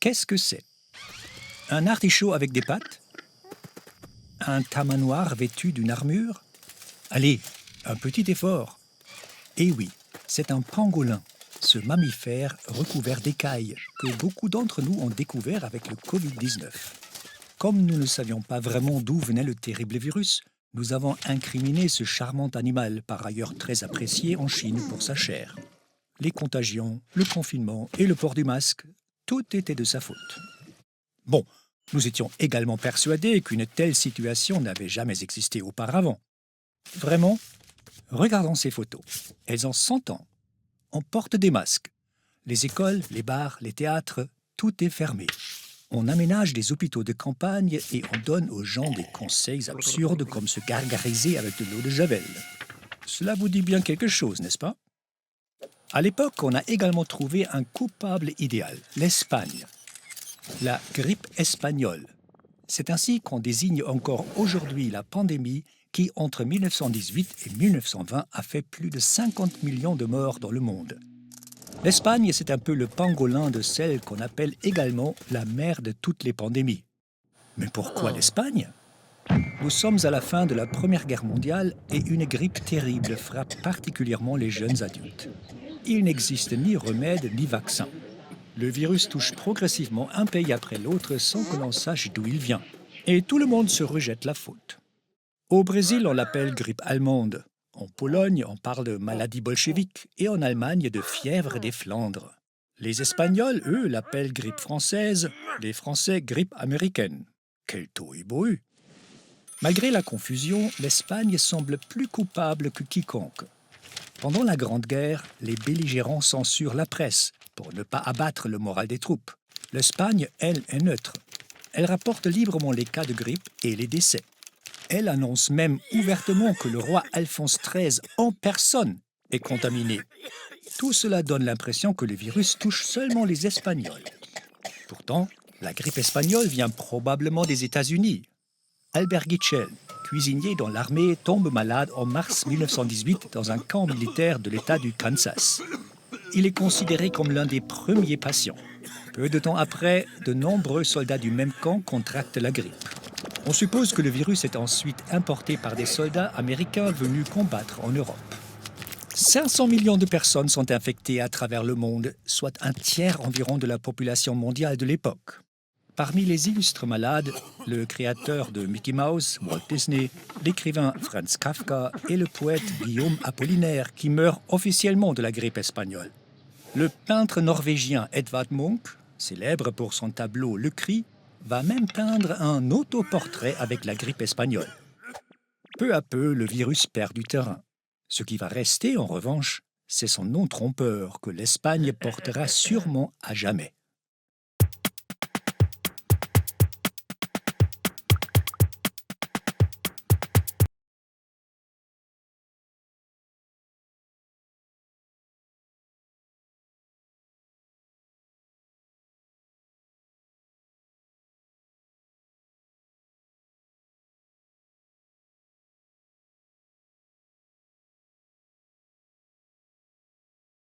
Qu'est-ce que c'est? Un artichaut avec des pattes? Un tamanoir vêtu d'une armure? Allez, un petit effort. Eh oui, c'est un pangolin, ce mammifère recouvert d'écailles que beaucoup d'entre nous ont découvert avec le Covid-19. Comme nous ne savions pas vraiment d'où venait le terrible virus, nous avons incriminé ce charmant animal, par ailleurs très apprécié en Chine pour sa chair. Les contagions, le confinement et le port du masque, tout était de sa faute. Bon, nous étions également persuadés qu'une telle situation n'avait jamais existé auparavant. Vraiment? Regardons ces photos. Elles ont 100 ans. On porte des masques. Les écoles, les bars, les théâtres, tout est fermé. On aménage des hôpitaux de campagne et on donne aux gens des conseils absurdes comme se gargariser avec de l'eau de Javel. Cela vous dit bien quelque chose, n'est-ce pas? À l'époque, on a également trouvé un coupable idéal, l'Espagne. La grippe espagnole. C'est ainsi qu'on désigne encore aujourd'hui la pandémie qui, entre 1918 et 1920, a fait plus de 50 millions de morts dans le monde. L'Espagne, c'est un peu le pangolin de celle qu'on appelle également la mère de toutes les pandémies. Mais pourquoi l'Espagne? Nous sommes à la fin de la Première Guerre mondiale et une grippe terrible frappe particulièrement les jeunes adultes. Il n'existe ni remède ni vaccin. Le virus touche progressivement un pays après l'autre sans que l'on sache d'où il vient. Et tout le monde se rejette la faute. Au Brésil, on l'appelle grippe allemande. En Pologne, on parle de maladie bolchevique et en Allemagne de fièvre des Flandres. Les Espagnols, eux, l'appellent grippe française, les Français grippe américaine. Quel tohu-bohu! Malgré la confusion, l'Espagne semble plus coupable que quiconque. Pendant la Grande Guerre, les belligérants censurent la presse pour ne pas abattre le moral des troupes. L'Espagne, elle, est neutre. Elle rapporte librement les cas de grippe et les décès. Elle annonce même ouvertement que le roi Alphonse XIII en personne est contaminé. Tout cela donne l'impression que le virus touche seulement les Espagnols. Pourtant, la grippe espagnole vient probablement des États-Unis. Albert Gitchell, cuisinier dans l'armée, tombe malade en mars 1918 dans un camp militaire de l'État du Kansas. Il est considéré comme l'un des premiers patients. Peu de temps après, de nombreux soldats du même camp contractent la grippe. On suppose que le virus est ensuite importé par des soldats américains venus combattre en Europe. 500 millions de personnes sont infectées à travers le monde, soit un tiers environ de la population mondiale de l'époque. Parmi les illustres malades, le créateur de Mickey Mouse, Walt Disney, l'écrivain Franz Kafka et le poète Guillaume Apollinaire qui meurent officiellement de la grippe espagnole. Le peintre norvégien Edvard Munch, célèbre pour son tableau Le Cri, va même peindre un autoportrait avec la grippe espagnole. Peu à peu, le virus perd du terrain. Ce qui va rester, en revanche, c'est son nom trompeur que l'Espagne portera sûrement à jamais.